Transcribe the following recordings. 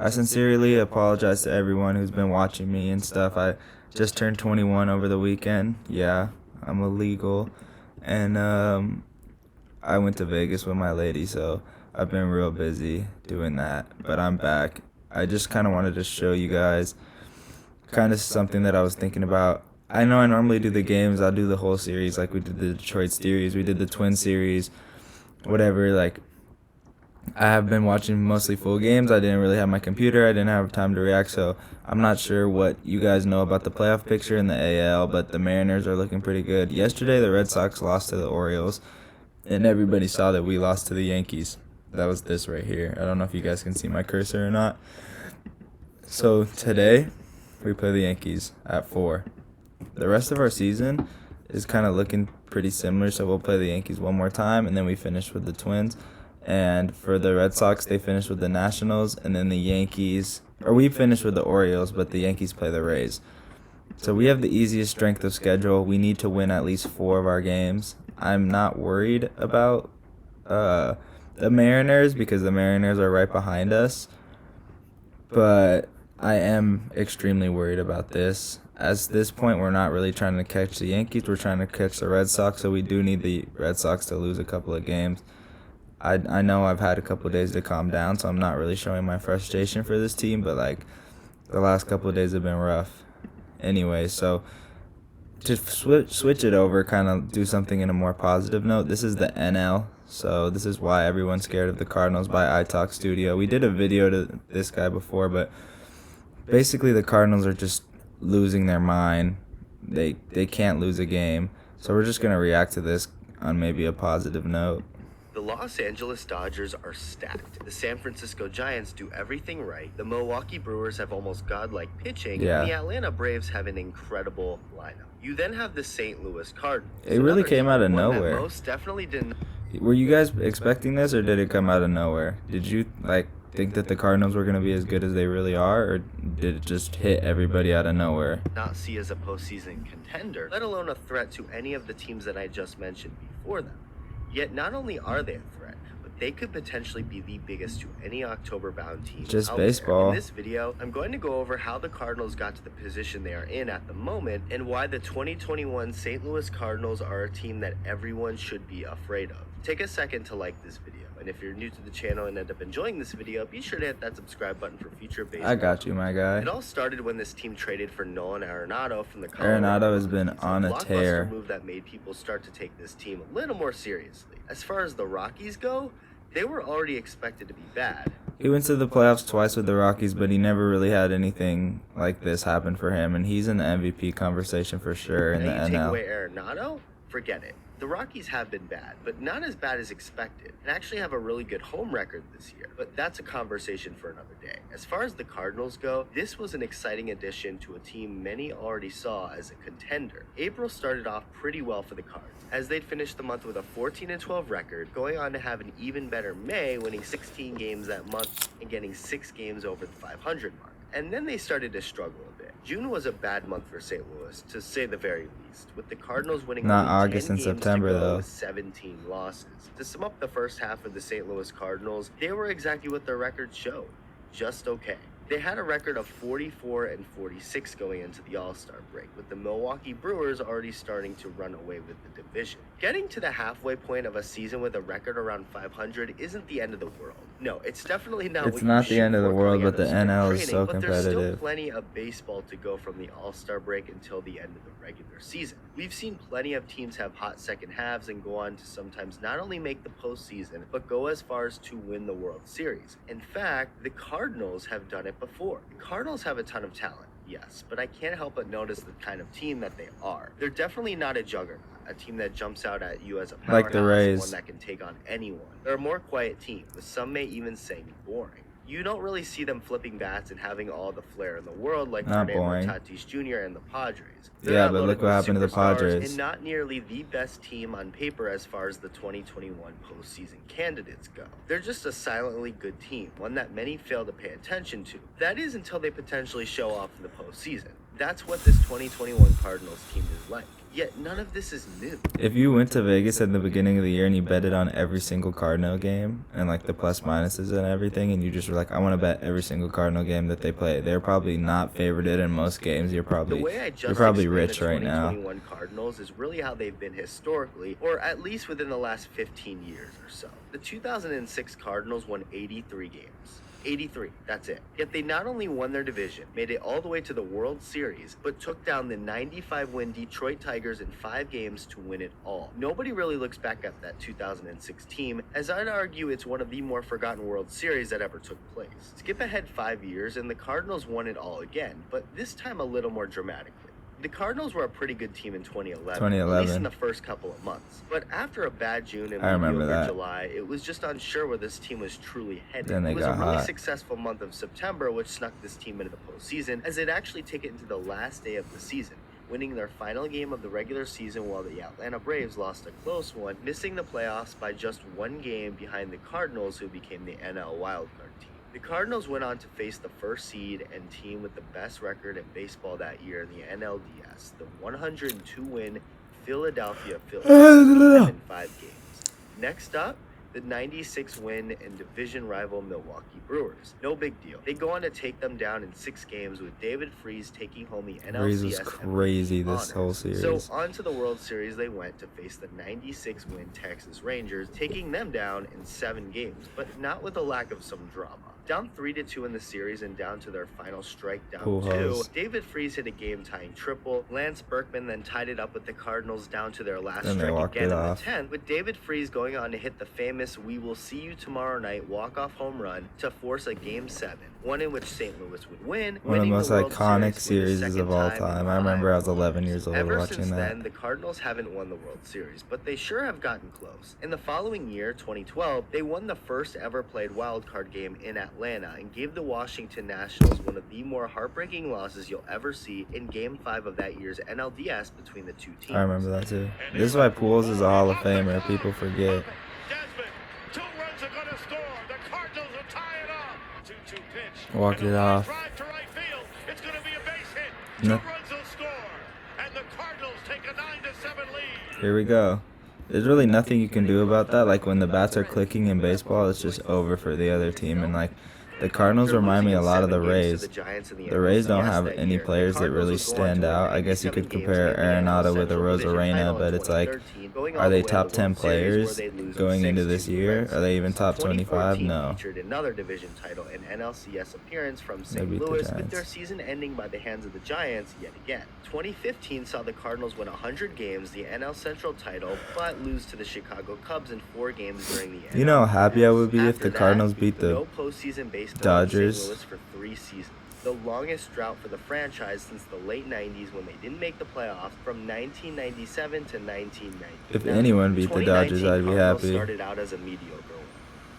I sincerely apologize to everyone who's been watching me and stuff. I just turned 21 over the weekend. Yeah, I'm illegal. And I went to Vegas with my lady, so I've been real busy doing that. But I'm back. I just kind of wanted to show you guys kind of something that I was thinking about. I know I normally do the games. I'll do the whole series, like we did the Detroit series. We did the Twin series, whatever. Like, I have been watching mostly full games. I didn't really have my computer. I didn't have time to react, so I'm not sure what you guys know about the playoff picture in the AL, but the Mariners are looking pretty good. Yesterday, the Red Sox lost to the Orioles, and everybody saw that we lost to the Yankees. That was this right here. I don't know if you guys can see my cursor or not. So today, we play the Yankees at 4. The rest of our season is kind of looking pretty similar, so we'll play the Yankees one more time, and then we finish with the Twins. And for the Red Sox, they finish with the Nationals, and then the Yankees, or we finish with the Orioles, but the Yankees play the Rays. So we have the easiest strength of schedule. We need to win at least 4 of our games. I'm not worried about the Mariners because the Mariners are right behind us, but I am extremely worried about this. At this point, we're not really trying to catch the Yankees. We're trying to catch the Red Sox, so we do need the Red Sox to lose a couple of games. I know I've had a couple of days to calm down, so I'm not really showing my frustration for this team, but, like, the last couple of days have been rough. Anyway, so to switch it over, kind of do something in a more positive note, this is the NL, so this is why everyone's scared of the Cardinals by iTalk Studio. We did a video to this guy before, but basically the Cardinals are just losing their mind. They can't lose a game, so we're just going to react to this on maybe a positive note. The Los Angeles Dodgers are stacked. The San Francisco Giants do everything right. The Milwaukee Brewers have almost godlike pitching. Yeah. And the Atlanta Braves have an incredible lineup. You then have the St. Louis Cardinals. It really came out of nowhere. Most definitely didn't. Were you guys expecting this, or did it come out of nowhere? Did you think that the Cardinals were going to be as good as they really are, or did it just hit everybody out of nowhere? Not see as a postseason contender, let alone a threat to any of the teams that I just mentioned before them. Yet not only are they a threat, but they could potentially be the biggest to any October-bound team. Just baseball. In this video, I'm going to go over how the Cardinals got to the position they are in at the moment and why the 2021 St. Louis Cardinals are a team that everyone should be afraid of. Take a second to like this video, and if you're new to the channel and end up enjoying this video, be sure to hit that subscribe button for future baseball. I got you, my guy. It all started when this team traded for Nolan Arenado from the Colorado Arenado has been Rockies, on a tear. Move that made people start to take this team a little more seriously. As far as the Rockies go, they were already expected to be bad. He went to the playoffs twice with the Rockies, but he never really had anything like this happen for him, and he's in the MVP conversation for sure in the NL. Take away Arenado? Forget it. The Rockies have been bad, but not as bad as expected, and actually have a really good home record this year. But that's a conversation for another day. As far as the Cardinals go, this was an exciting addition to a team many already saw as a contender. April started off pretty well for the Cards, as they'd finished the month with a 14-12 record, going on to have an even better May, winning 16 games that month and getting 6 games over the 500 mark. And then they started to struggle a bit. June was a bad month for St. Louis, to say the very least, with the Cardinals winning Not only August 10 and games September, to go though. with 17 losses. To sum up the first half of the St. Louis Cardinals, they were exactly what their record showed, just okay. They had a record of 44-46 going into the All-Star break, with the Milwaukee Brewers already starting to run away with the division. Getting to the halfway point of a season with a record around 500 isn't the end of the world. No, it's definitely not. It's not the end of the world, but the NL is so But there's still competitive. plenty of baseball to go from the All-Star break until the end of the regular season. We've seen plenty of teams have hot second halves and go on to sometimes not only make the postseason, but go as far as to win the World Series. In fact, the Cardinals have done it before. The Cardinals have a ton of talent, yes, but I can't help but notice the kind of team that they are. They're definitely not a juggernaut, a team that jumps out at you as a powerhouse, Like the Rays. one that can take on anyone. They're a more quiet team, with some may even say boring. You don't really see them flipping bats and having all the flair in the world like Not Fernando boring. Tatis Jr. and the Padres. Yeah, but look what happened to the Padres. And not nearly the best team on paper as far as the 2021 postseason candidates go. They're just a silently good team, one that many fail to pay attention to. That is until they potentially show off in the postseason. That's what this 2021 Cardinals team is like. Yet none of this is new. If you went to Vegas at the beginning of the year and you betted on every single Cardinal game and like the plus minuses and everything, and you just were like, I want to bet every single Cardinal game that they play, they're probably not favorited in most games. You're The probably way I just rich explained right the now. 2021 Cardinals is really how they've been historically, or at least within the last 15 years or so. The 2006 Cardinals won 83 games. 83, that's it. Yet they not only won their division, made it all the way to the World Series, but took down the 95-win Detroit Tigers in 5 games to win it all. Nobody really looks back at that 2006 team, as I'd argue it's one of the more forgotten World Series that ever took place. Skip ahead 5 years and the Cardinals won it all again, but this time a little more dramatically. The Cardinals were a pretty good team in 2011, at least in the first couple of months. But after a bad June and mediocre July, it was just unsure where this team was truly headed. It was a really successful month of September, which snuck this team into the postseason, as they'd actually take it into the last day of the season, winning their final game of the regular season while the Atlanta Braves lost a close one, missing the playoffs by just 1 game behind the Cardinals, who became the NL wildcard team. The Cardinals went on to face the first seed and team with the best record in baseball that year, the NLDS, the 102-win Philadelphia Phillies, 7 5 games. Next up, the 96-win and division rival Milwaukee Brewers. No big deal. They go on to take them down in 6 games, with David Freese taking home the NLCS Freese was crazy this whole series. So on to the World Series they went to face the 96-win Texas Rangers, taking them down in 7 games, but not with a lack of some drama. Down 3-2 in the series and down to their final strike down 2, David Freese hit a game-tying triple. Lance Berkman then tied it up with the Cardinals down to their last strike again in the 10th, with David Freese going on to hit the famous "We will see you tomorrow night" walk-off home run to force a Game 7, one in which St. Louis would win. One of the most iconic series of all time. I remember I was 11 years old Ever watching since that. then, the Cardinals haven't won the World Series, but they sure have gotten close. In the following year, 2012, they won the first ever played wildcard game in Atlanta and gave the Washington Nationals one of the more heartbreaking losses you'll ever see in Game 5 of that year's NLDS between the two teams. I remember that too. This is why Pujols is a Hall of Famer. People forget. Walked it off. No. Here we go. There's really nothing you can do about that. Like when the bats are clicking in baseball, it's just over for the other team. And like the Cardinals remind me a lot of the Rays. The Rays don't have any players that really stand out. I guess you could compare Arenado with a Rosarena, but it's like, are they top 10 players going into this year? Are they even top 25? No. Featured another division title and NLCS appearance from St. Louis, with their season ending by the hands of the Giants yet again. 2015 saw the Cardinals win 100 games, the NL Central title, but lose to the Chicago Cubs in 4 games during the NL. You know how happy I would be if the Cardinals beat the no postseason baseball Dodgers in St. Louis for 3 seasons. The longest drought for the franchise since the late 90s, when they didn't make the playoffs from 1997 to 1990. If anyone beat the Dodgers, I'd be happy. Started out as a mediocre one,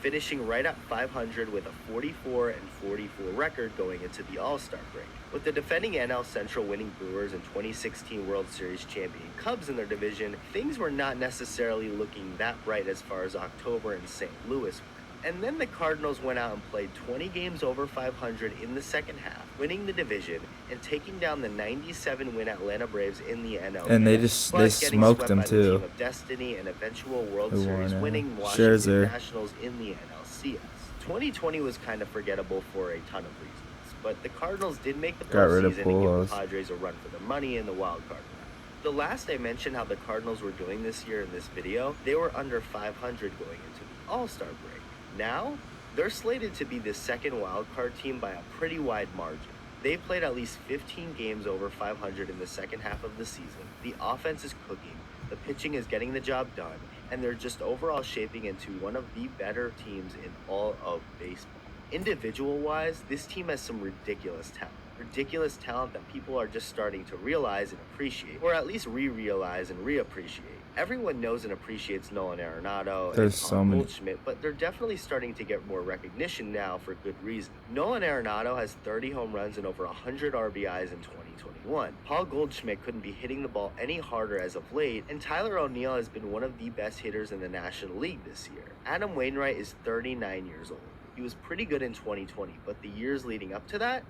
finishing right at 500 with a 44-44 record going into the All-Star break. With the defending NL Central winning Brewers and 2016 World Series champion Cubs in their division, things were not necessarily looking that bright as far as October in St. Louis went. And then the Cardinals went out and played 20 games over 500 in the second half, winning the division and taking down the 97-win Atlanta Braves in the NL. And they smoked them too. Team of Destiny and eventual World Series winning Washington Nationals in the NLCS. 2020 was kind of forgettable for a ton of reasons, but the Cardinals did make the postseason and give the Padres a run for their money in the wild card round. The last I mentioned how the Cardinals were doing this year in this video, they were under 500 going into the All-Star break. Now, they're slated to be the second wildcard team by a pretty wide margin. They've played at least 15 games over 500 in the second half of the season. The offense is cooking, the pitching is getting the job done, and they're just overall shaping into one of the better teams in all of baseball. Individual-wise, this team has some ridiculous talent. Ridiculous talent that people are just starting to realize and appreciate, or at least re-realize and reappreciate. Everyone knows and appreciates Nolan Arenado and Paul Goldschmidt, but they're definitely starting to get more recognition now for good reason. Nolan Arenado has 30 home runs and over 100 RBIs in 2021. Paul Goldschmidt couldn't be hitting the ball any harder as of late, and Tyler O'Neill has been one of the best hitters in the National League this year. Adam Wainwright is 39 years old. He was pretty good in 2020, but the years leading up to that,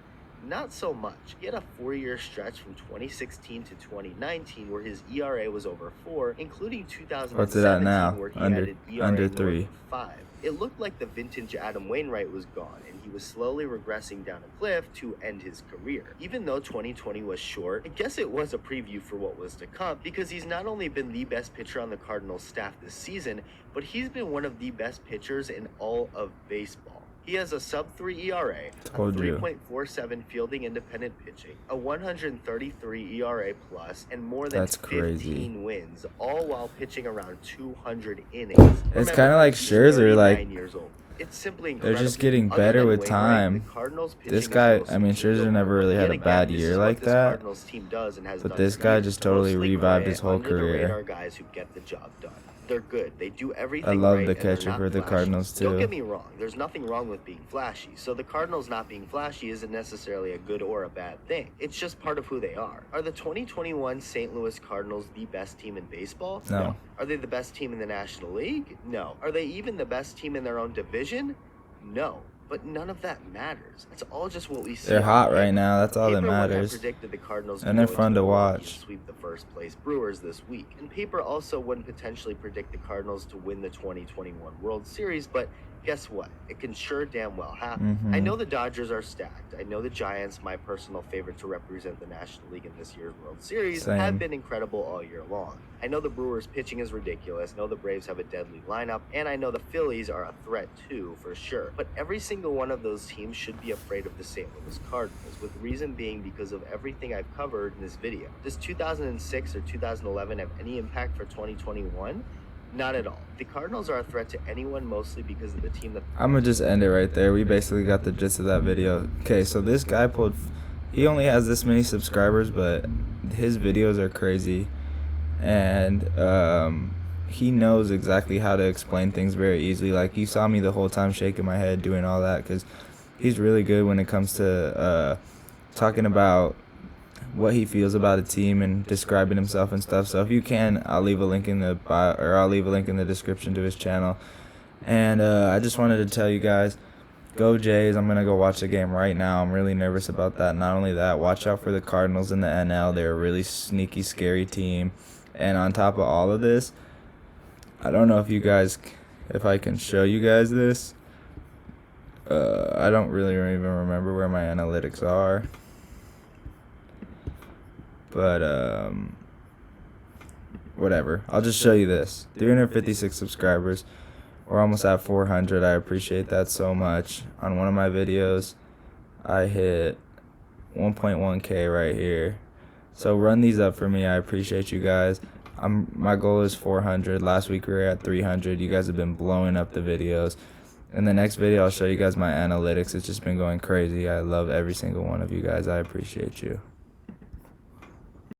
Not so much. He had a 4-year stretch from 2016 to 2019 where his ERA was over 4, including What's it at 2017 now? where he Under had an ERA under north 3. of 5. It looked like the vintage Adam Wainwright was gone, and he was slowly regressing down a cliff to end his career. Even though 2020 was short, I guess it was a preview for what was to come, because he's not only been the best pitcher on the Cardinals staff this season, but he's been one of the best pitchers in all of baseball. He has a sub-3 ERA, a Told you. 3.47 fielding independent pitching, a 133 ERA plus, and more than That's 15 crazy. wins, all while pitching around 200 innings. It's kind of like he's Scherzer, 39 like years old. It's simply they're incredible. just getting Other better than with Wainwright, time. the Cardinals pitching This is guy, most I mean, Scherzer mediocre. never really had Yet a again, bad this year is like what this that. Cardinals team does and has But done this for guy years. just totally Mostly revived quiet, his whole under-the-radar career. guys who get the job done. They're good. They do everything I love right, the and they're catcher not for the flashy. Cardinals Don't too. get me wrong. There's nothing wrong with being flashy. So the Cardinals not being flashy isn't necessarily a good or a bad thing. It's just part of who they are. Are the 2021 St. Louis Cardinals the best team in baseball? No. Are they the best team in the National League? No. Are they even the best team in their own division? No. But none of that matters. That's all just what we see. They're on hot paper. right now. That's all that Paper wouldn't have matters. predicted the Cardinals And could they're go fun into to Milwaukee watch. and sweep the first place Brewers this week. And paper also wouldn't potentially predict the Cardinals to win the 2021 World Series, but guess what? It can sure damn well happen. I know the Dodgers are stacked. I know the Giants, my personal favorite to represent the National League in this year's World Series, Same. have been incredible all year long. I know the Brewers pitching is ridiculous. I know the Braves have a deadly lineup, and I know the Phillies are a threat too, for sure. But every single one of those teams should be afraid of the St. Louis Cardinals, with reason being because of everything I've covered in this video. Does 2006 or 2011 have any impact for 2021? Not at all. The Cardinals are a threat to anyone mostly because of the team that... I'm gonna just end it right there. We basically got the gist of that video. Okay, so this guy he only has this many subscribers, but his videos are crazy. And he knows exactly how to explain things very easily. Like, you saw me the whole time shaking my head doing all that, because he's really good when it comes to talking about what he feels about a team and describing himself and stuff. So if you can, I'll leave a link in the bio, or I'll leave a link in the description to his channel. And I just wanted to tell you guys, go Jays. I'm gonna go watch the game right now. I'm really nervous about that. Not only that, watch out for the Cardinals in the NL. They're a really sneaky, scary team. And on top of all of this, I don't know if I can show you guys this. I don't really even remember where my analytics are. But whatever. I'll just show you this. 356 subscribers. We're almost at 400. I appreciate that so much. On one of my videos, I hit 1.1K right here. So run these up for me. I appreciate you guys. My goal is 400. Last week we were at 300. You guys have been blowing up the videos. In the next video, I'll show you guys my analytics. It's just been going crazy. I love every single one of you guys. I appreciate you.